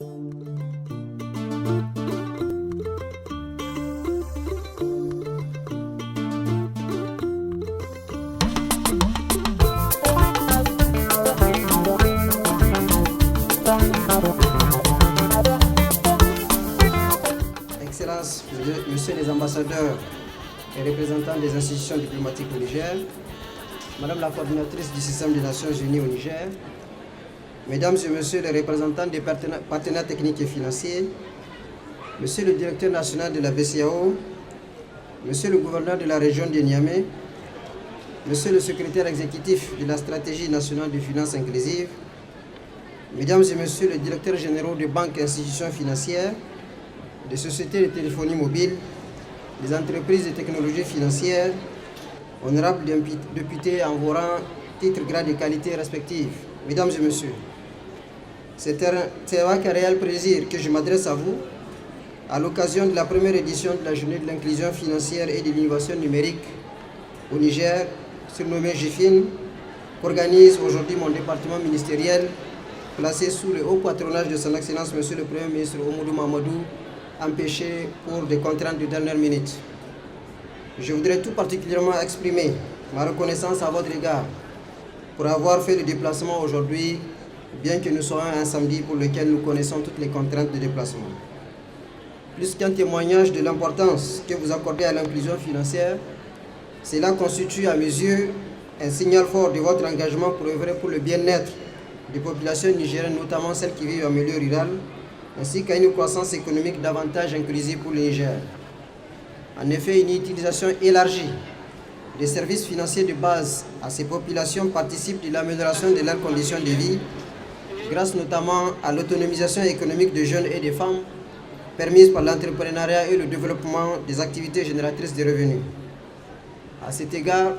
Excellences, Messieurs les ambassadeurs et représentants des institutions diplomatiques au Niger, Madame la coordinatrice du système des Nations Unies au Niger, Mesdames et Messieurs les représentants des partenaires techniques et financiers, Monsieur le directeur national de la BCAO, Monsieur le gouverneur de la région de Niamey, Monsieur le secrétaire exécutif de la stratégie nationale de finances inclusives, Mesdames et Messieurs les directeurs généraux de banques et institutions financières, des sociétés de téléphonie mobile, des entreprises de technologie financière, honorables députés en vos rangs, titres, grades et qualités respectifs, Mesdames et Messieurs, c'est avec un réel plaisir que je m'adresse à vous à l'occasion de la première édition de la Journée de l'inclusion financière et de l'innovation numérique au Niger, surnommée GIFIN, qu'organise aujourd'hui mon département ministériel, placé sous le haut patronage de son Excellence Monsieur le Premier ministre Oumoudou Mahamadou, empêché pour des contraintes de dernière minute. Je voudrais tout particulièrement exprimer ma reconnaissance à votre égard pour avoir fait le déplacement aujourd'hui, bien que nous soyons un samedi pour lequel nous connaissons toutes les contraintes de déplacement. Plus qu'un témoignage de l'importance que vous accordez à l'inclusion financière, cela constitue à mes yeux un signal fort de votre engagement pour œuvrer pour le bien-être des populations nigériennes, notamment celles qui vivent en milieu rural, ainsi qu'à une croissance économique davantage inclusive pour le Niger. En effet, une utilisation élargie des services financiers de base à ces populations participe de l'amélioration de leurs conditions de vie, grâce notamment à l'autonomisation économique de jeunes et de femmes, permise par l'entrepreneuriat et le développement des activités génératrices de revenus. À cet égard,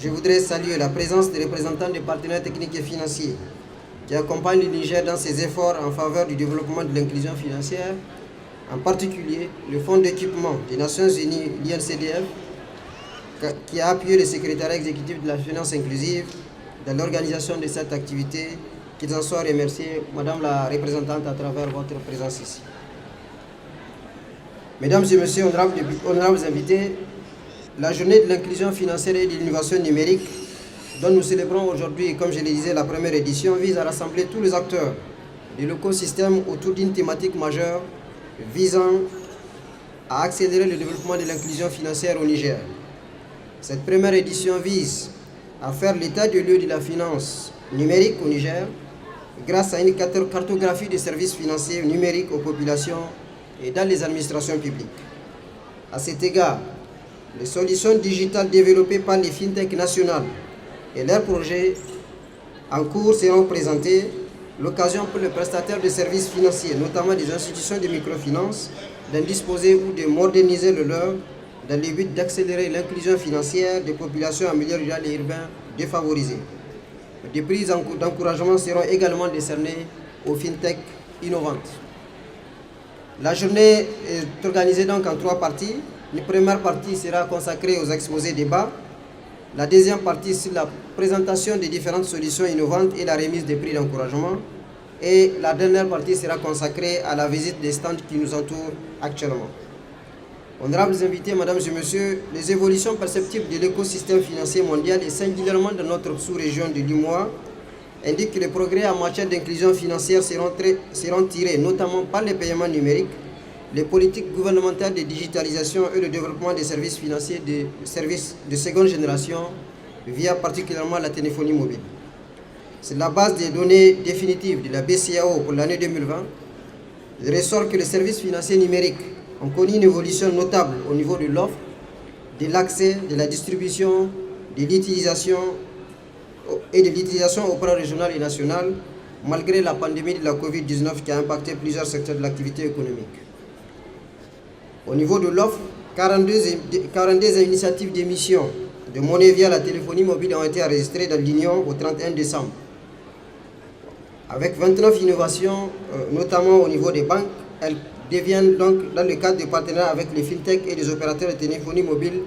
je voudrais saluer la présence des représentants des partenaires techniques et financiers qui accompagnent le Niger dans ses efforts en faveur du développement de l'inclusion financière, en particulier le Fonds d'équipement des Nations Unies, l'INCDF, qui a appuyé le secrétariat exécutif de la finance inclusive dans l'organisation de cette activité. Qu'ils en soient remerciés, Madame la représentante, à travers votre présence ici. Mesdames et Messieurs, honorables invités, la journée de l'inclusion financière et de l'innovation numérique dont nous célébrons aujourd'hui, comme je le disais, la première édition, vise à rassembler tous les acteurs de l'écosystème autour d'une thématique majeure visant à accélérer le développement de l'inclusion financière au Niger. Cette première édition vise à faire l'état des lieux de la finance numérique au Niger grâce à une cartographie des services financiers numériques aux populations et dans les administrations publiques. À cet égard, les solutions digitales développées par les fintech nationales et leurs projets en cours seront présentés, l'occasion pour les prestataires de services financiers, notamment des institutions de microfinance, d'en disposer ou de moderniser le leur dans le but d'accélérer l'inclusion financière des populations en milieu rural et urbain défavorisées. Des prix d'encouragement seront également décernés aux fintech innovantes. La journée est organisée donc en 3 parties. Une première partie sera consacrée aux exposés débats. La deuxième partie, c'est la présentation des différentes solutions innovantes et la remise des prix d'encouragement. Et la dernière partie sera consacrée à la visite des stands qui nous entourent actuellement. Honorables invités, Mesdames et Messieurs, les évolutions perceptibles de l'écosystème financier mondial et singulièrement de notre sous-région de l'UEMOA indiquent que les progrès en matière d'inclusion financière seront tirés notamment par les paiements numériques, les politiques gouvernementales de digitalisation et le développement des services financiers de seconde génération via particulièrement la téléphonie mobile. C'est la base des données définitives de la BCAO pour l'année 2020. Il ressort que les services financiers numériques ont connu une évolution notable au niveau de l'offre, de l'accès, de la distribution, de l'utilisation au plan régional et national, malgré la pandémie de la Covid-19 qui a impacté plusieurs secteurs de l'activité économique. Au niveau de l'offre, 42 initiatives d'émission de monnaie via la téléphonie mobile ont été enregistrées dans l'Union au 31 décembre. Avec 29 innovations, notamment au niveau des banques, elles deviennent donc, dans le cadre des partenariats avec les fintech et les opérateurs de téléphonie mobile,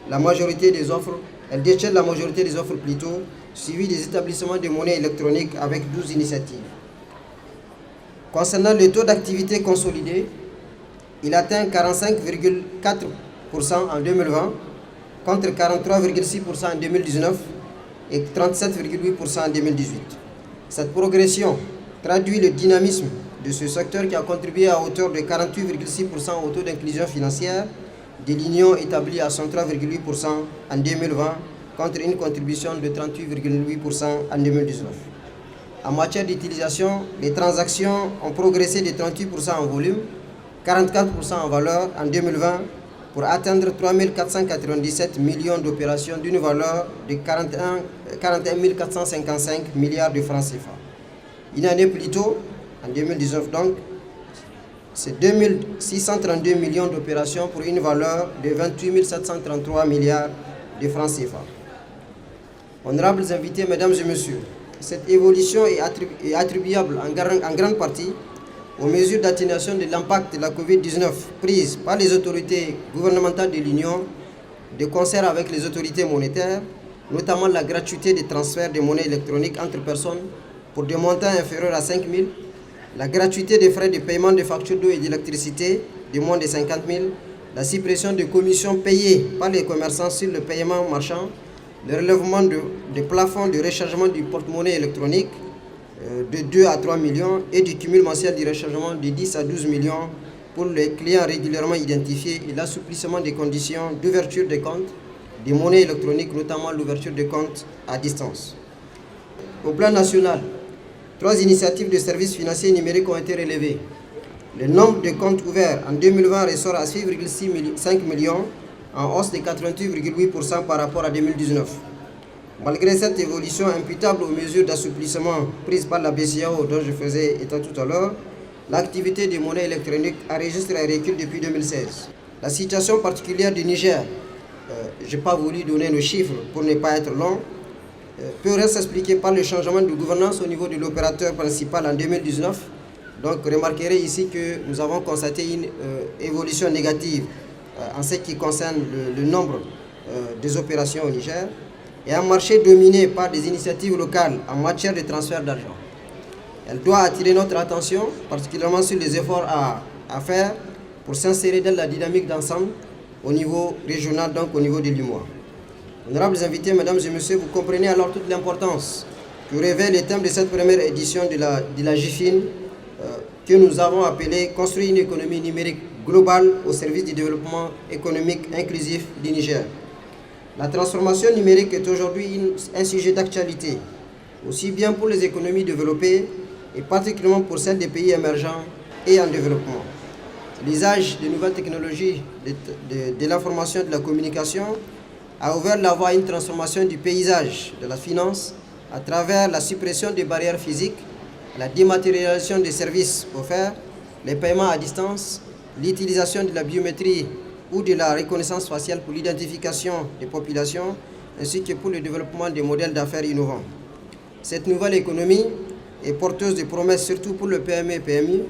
la majorité des offres. Elles détiennent la majorité des offres plutôt, suivies des établissements de monnaie électronique avec 12 initiatives. Concernant le taux d'activité consolidé, il atteint 45,4% en 2020 contre 43,6% en 2019 et 37,8% en 2018. Cette progression traduit le dynamisme de ce secteur qui a contribué à hauteur de 48,6% au taux d'inclusion financière de l'Union établi à 103,8% en 2020 contre une contribution de 38,8% en 2019. En matière d'utilisation, les transactions ont progressé de 38% en volume, 44% en valeur en 2020 pour atteindre 3 497 millions d'opérations d'une valeur de 41 455 milliards de francs CFA. Une année plus tôt, en 2019 donc, c'est 2 632 millions d'opérations pour une valeur de 28 733 milliards de francs CFA. Honorables invités, mesdames et messieurs, cette évolution est attribuable en grande partie aux mesures d'atténuation de l'impact de la COVID-19 prises par les autorités gouvernementales de l'Union de concert avec les autorités monétaires, notamment la gratuité des transferts de monnaie électronique entre personnes pour des montants inférieurs à 5 000, la gratuité des frais de paiement de factures d'eau et d'électricité de moins de 50 000, la suppression des commissions payées par les commerçants sur le paiement marchand, le relèvement des plafonds de rechargement du porte-monnaie électronique de 2 à 3 millions et du cumul mensuel du rechargement de 10 à 12 millions pour les clients régulièrement identifiés et l'assouplissement des conditions d'ouverture des comptes des monnaies électroniques, notamment l'ouverture des comptes à distance. Au plan national, 3 initiatives de services financiers numériques ont été relevées. Le nombre de comptes ouverts en 2020 ressort à 6,5 millions, en hausse de 88,8% par rapport à 2019. Malgré cette évolution imputable aux mesures d'assouplissement prises par la BCEAO dont je faisais état tout à l'heure, l'activité des monnaies électroniques enregistre un recul depuis 2016. La situation particulière du Niger, je n'ai pas voulu donner le chiffre pour ne pas être long, peut s'expliquer par le changement de gouvernance au niveau de l'opérateur principal en 2019. Donc, remarquerez ici que nous avons constaté une évolution négative en ce qui concerne le nombre des opérations au Niger et un marché dominé par des initiatives locales en matière de transfert d'argent. Elle doit attirer notre attention, particulièrement sur les efforts à faire pour s'insérer dans la dynamique d'ensemble au niveau régional, donc au niveau de l'UMOA. Honorables invités, mesdames et messieurs, vous comprenez alors toute l'importance que révèle le thème de cette première édition de la GIFIN que nous avons appelé « Construire une économie numérique globale au service du développement économique inclusif du Niger ». La transformation numérique est aujourd'hui un sujet d'actualité, aussi bien pour les économies développées et particulièrement pour celles des pays émergents et en développement. L'usage des nouvelles technologies de l'information et de la communication a ouvert la voie à une transformation du paysage de la finance à travers la suppression des barrières physiques, la dématérialisation des services offerts, les paiements à distance, l'utilisation de la biométrie ou de la reconnaissance faciale pour l'identification des populations, ainsi que pour le développement des modèles d'affaires innovants. Cette nouvelle économie est porteuse de promesses surtout pour le PME et PMI,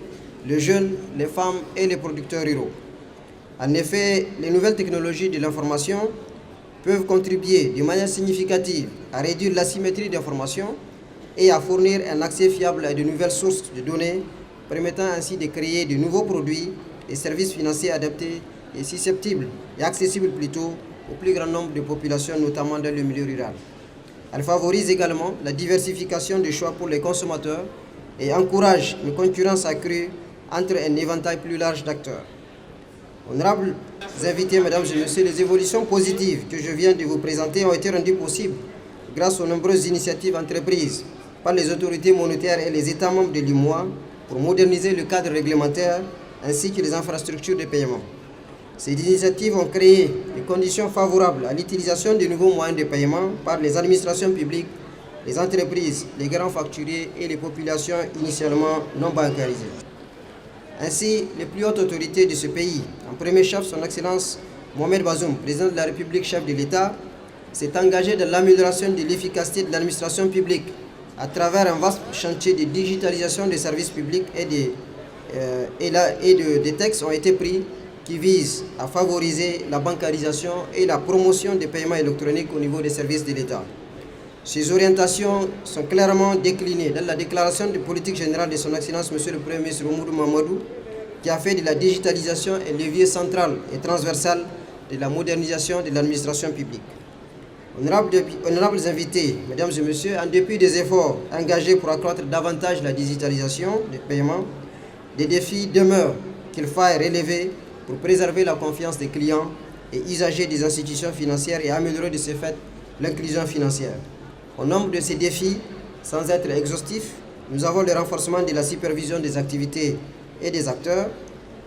les jeunes, les femmes et les producteurs ruraux. En effet, les nouvelles technologies de l'information peuvent contribuer de manière significative à réduire l'asymétrie d'information et à fournir un accès fiable à de nouvelles sources de données, permettant ainsi de créer de nouveaux produits et services financiers adaptés et susceptibles et accessibles plutôt au plus grand nombre de populations, notamment dans le milieu rural. Elle favorise également la diversification des choix pour les consommateurs et encourage une concurrence accrue entre un éventail plus large d'acteurs. Honorables invités, mesdames et messieurs, les évolutions positives que je viens de vous présenter ont été rendues possibles grâce aux nombreuses initiatives entreprises par les autorités monétaires et les États membres de l'UMOA pour moderniser le cadre réglementaire ainsi que les infrastructures de paiement. Ces initiatives ont créé des conditions favorables à l'utilisation de nouveaux moyens de paiement par les administrations publiques, les entreprises, les grands facturiers et les populations initialement non bancarisées. Ainsi, les plus hautes autorités de ce pays, en premier chef son Excellence Mohamed Bazoum, président de la République, chef de l'État, s'est engagé dans l'amélioration de l'efficacité de l'administration publique à travers un vaste chantier de digitalisation des services publics et des textes ont été pris qui visent à favoriser la bancarisation et la promotion des paiements électroniques au niveau des services de l'État. Ces orientations sont clairement déclinées dans la déclaration de politique générale de son Excellence Monsieur le Premier ministre Oumoudou Mahamadou, qui a fait de la digitalisation un levier central et transversal de la modernisation de l'administration publique. Honorables invités, mesdames et messieurs, en dépit des efforts engagés pour accroître davantage la digitalisation des paiements, des défis demeurent qu'il faille relever pour préserver la confiance des clients et usagers des institutions financières et améliorer de ce fait l'inclusion financière. Au nombre de ces défis, sans être exhaustifs, nous avons le renforcement de la supervision des activités et des acteurs,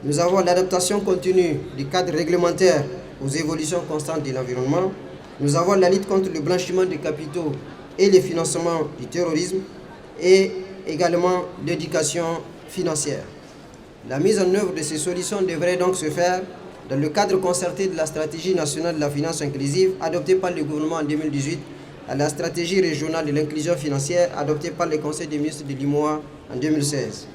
nous avons l'adaptation continue du cadre réglementaire aux évolutions constantes de l'environnement, nous avons la lutte contre le blanchiment des capitaux et le financement du terrorisme et également l'éducation financière. La mise en œuvre de ces solutions devrait donc se faire dans le cadre concerté de la stratégie nationale de la finance inclusive adoptée par le gouvernement en 2018 à la stratégie régionale de l'inclusion financière adoptée par le Conseil des ministres de l'UEMOA en 2016.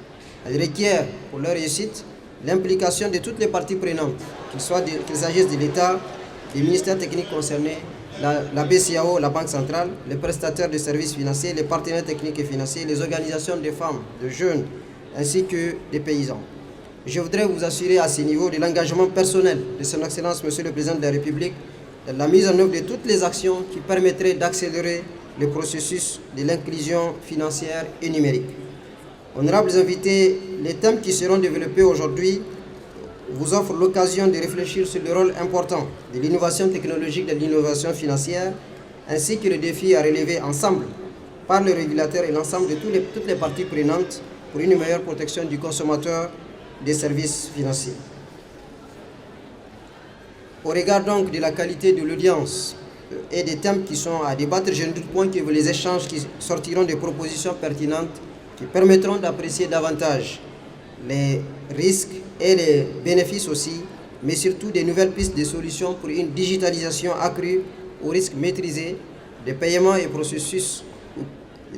Elle requiert pour leur réussite l'implication de toutes les parties prenantes, qu'il s'agisse de l'État, des ministères techniques concernés, la BCAO, la Banque centrale, les prestataires de services financiers, les partenaires techniques et financiers, les organisations de femmes, de jeunes, ainsi que des paysans. Je voudrais vous assurer à ce niveau de l'engagement personnel de son Excellence Monsieur le Président de la République dans la mise en œuvre de toutes les actions qui permettraient d'accélérer le processus de l'inclusion financière et numérique. Honorables invités, les thèmes qui seront développés aujourd'hui vous offrent l'occasion de réfléchir sur le rôle important de l'innovation technologique et de l'innovation financière, ainsi que le défi à relever ensemble par le régulateur et l'ensemble de toutes les parties prenantes pour une meilleure protection du consommateur des services financiers. Au regard donc de la qualité de l'audience et des thèmes qui sont à débattre, je ne doute point que les échanges qui sortiront des propositions pertinentes qui permettront d'apprécier davantage les risques et les bénéfices aussi, mais surtout des nouvelles pistes de solutions pour une digitalisation accrue aux risques maîtrisés des paiements et processus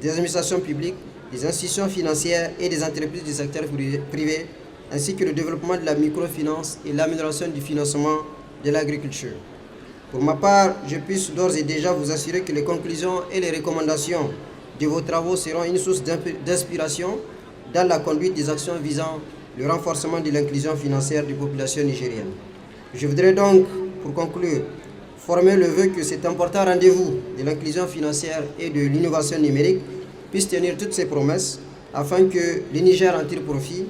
des administrations publiques, des institutions financières et des entreprises du secteur privé, ainsi que le développement de la microfinance et l'amélioration du financement de l'agriculture. Pour ma part, je puisse d'ores et déjà vous assurer que les conclusions et les recommandations de vos travaux seront une source d'inspiration dans la conduite des actions visant le renforcement de l'inclusion financière des populations nigériennes. Je voudrais donc, pour conclure, former le vœu que cet important rendez-vous de l'inclusion financière et de l'innovation numérique puisse tenir toutes ses promesses afin que le Niger en tire profit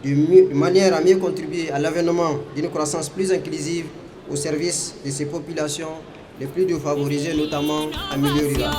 de manière à mieux contribuer à l'avènement d'une croissance plus inclusive au service de ces populations les plus défavorisées, notamment en milieu rural.